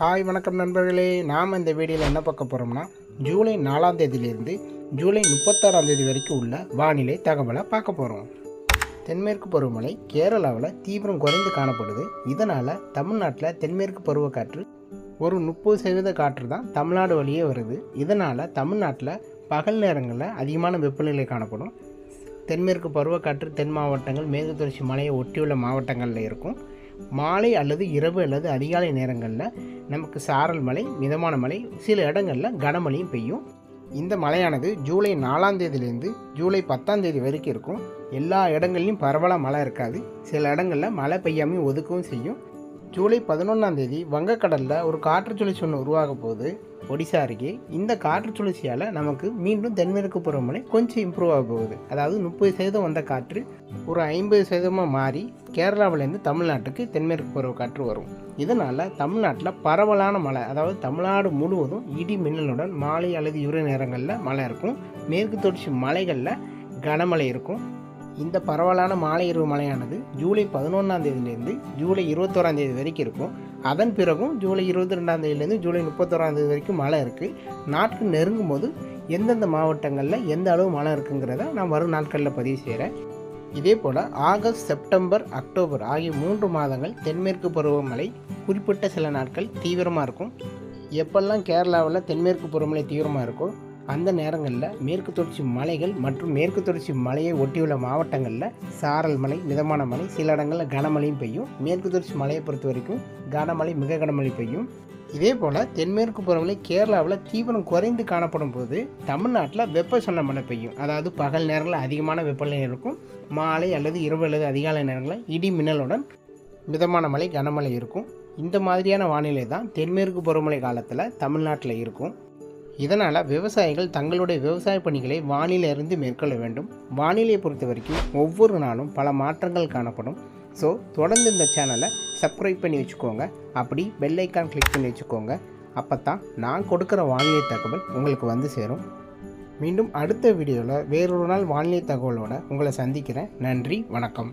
Hi வணக்கம் நண்பர்களே. நாம் இந்த வீடியோவில் என்ன பார்க்க போகிறோம்னா, ஜூலை 4ஆம் தேதியிலிருந்து ஜூலை 36ஆம் தேதி வரைக்கும் உள்ள வானிலை தகவலை பார்க்க போகிறோம். தென்மேற்கு பருவமழை கேரளாவில் தீவிரம் குறைந்து காணப்படுது. இதனால் தமிழ்நாட்டில் தென்மேற்கு பருவக்காற்று ஒரு 30% காற்று தான் தமிழ்நாடு வழியே வருது. இதனால் தமிழ்நாட்டில் பகல் நேரங்களில் அதிகமான வெப்பநிலை காணப்படும். தென்மேற்கு பருவக்காற்று தென் மாவட்டங்கள், மேற்கு தொடர்ச்சி மலையை ஒட்டியுள்ள மாவட்டங்களில் இருக்கும். மாலை அல்லது இரவு அல்லது அதிகாலை நேரங்களில் நமக்கு சாரல் மழை, மிதமான மழை, சில இடங்களில் கனமழையும் பெய்யும். இந்த மழையானது ஜூலை 4ஆம் தேதியிலேருந்து ஜூலை 10ஆம் தேதி வரைக்கும் இருக்கும். எல்லா இடங்கள்லையும் பரவலாக மழை இருக்காது. சில இடங்களில் மழை பெய்யாமல் ஒதுக்கவும் செய்யும். ஜூலை 11ஆம் தேதி வங்கக்கடலில் ஒரு காற்று சுழற்சி ஒன்று உருவாக போகுது ஒடிசா அருகே. இந்த காற்று சுழற்சியால் நமக்கு மீண்டும் தென்மேற்கு பருவமழை கொஞ்சம் இம்ப்ரூவ் ஆக போகுது. அதாவது 30% வந்த காற்று ஒரு 50% மாறி கேரளாவிலேருந்து தமிழ்நாட்டுக்கு தென்மேற்கு பருவ காற்று வரும். இதனால் தமிழ்நாட்டில் பரவலான மழை, அதாவது தமிழ்நாடு முழுவதும் இடி மின்னலுடன் மாலை அல்லது இரவு நேரங்களில் மழை இருக்கும். மேற்கு தொடர்ச்சி மலைகளில் கனமழை இருக்கும். இந்த பரவலான மாலை இரவு மழையானது ஜூலை 11ஆம் தேதியிலேருந்து ஜூலை 21ஆம் தேதி வரைக்கும் இருக்கும். அதன் பிறகும் ஜூலை 22ஆம் தேதியிலேருந்து ஜூலை 31ஆம் தேதி வரைக்கும் மழை இருக்குது. நாட்கள் நெருங்கும் போது எந்தெந்த மாவட்டங்களில் எந்த அளவு மழை இருக்குங்கிறத நான் வரும் நாட்களில் பதிவு செய்கிறேன். இதே போல் ஆகஸ்ட், செப்டம்பர், அக்டோபர் ஆகிய 3 மாதங்கள் தென்மேற்கு பருவமழை குறிப்பிட்ட சில நாட்கள் தீவிரமாக இருக்கும். எப்பெல்லாம் கேரளாவில் தென்மேற்கு பருவமழை தீவிரமாக இருக்கோ அந்த நேரங்களில் மேற்கு தொடர்ச்சி மலைகள் மற்றும் மேற்கு தொடர்ச்சி மலையை ஒட்டியுள்ள மாவட்டங்களில் சாரல் மழை, மிதமான மழை, சில இடங்களில் கனமழையும் பெய்யும். மேற்கு தொடர்ச்சி மலையை பொறுத்த வரைக்கும் கனமழை, மிக கனமழை பெய்யும். இதே போல் தென்மேற்கு பருவமழை கேரளாவில் தீவிரம் குறைந்து காணப்படும் போது தமிழ்நாட்டில் வெப்பசலன மழை பெய்யும். அதாவது பகல் நேரங்களில் அதிகமான வெப்பநிலை இருக்கும். மாலை அல்லது இரவு அல்லது அதிகாலை நேரங்களில் இடி மின்னலுடன் மிதமான மழை, கனமழை இருக்கும். இந்த மாதிரியான வானிலை தான் தென்மேற்கு பருவமழை காலத்தில் தமிழ்நாட்டில் இருக்கும். இதனால் விவசாயிகள் தங்களுடைய விவசாய பணிகளை வானிலையிலிருந்து மேற்கொள்ள வேண்டும். வானிலையை பொறுத்த வரைக்கும் ஒவ்வொரு நாளும் பல மாற்றங்கள் காணப்படும். ஸோ தொடர்ந்து இந்த சேனலை சப்ஸ்கிரைப் பண்ணி வச்சுக்கோங்க. அப்படி பெல் ஐக்கான் கிளிக் பண்ணி வச்சுக்கோங்க. அப்போ தான் நான் கொடுக்குற வானிலை தகவல் உங்களுக்கு வந்து சேரும். மீண்டும் அடுத்த வீடியோவில் வேறொரு நாள் வானிலை தகவலோடு உங்களை சந்திக்கிறேன். நன்றி, வணக்கம்.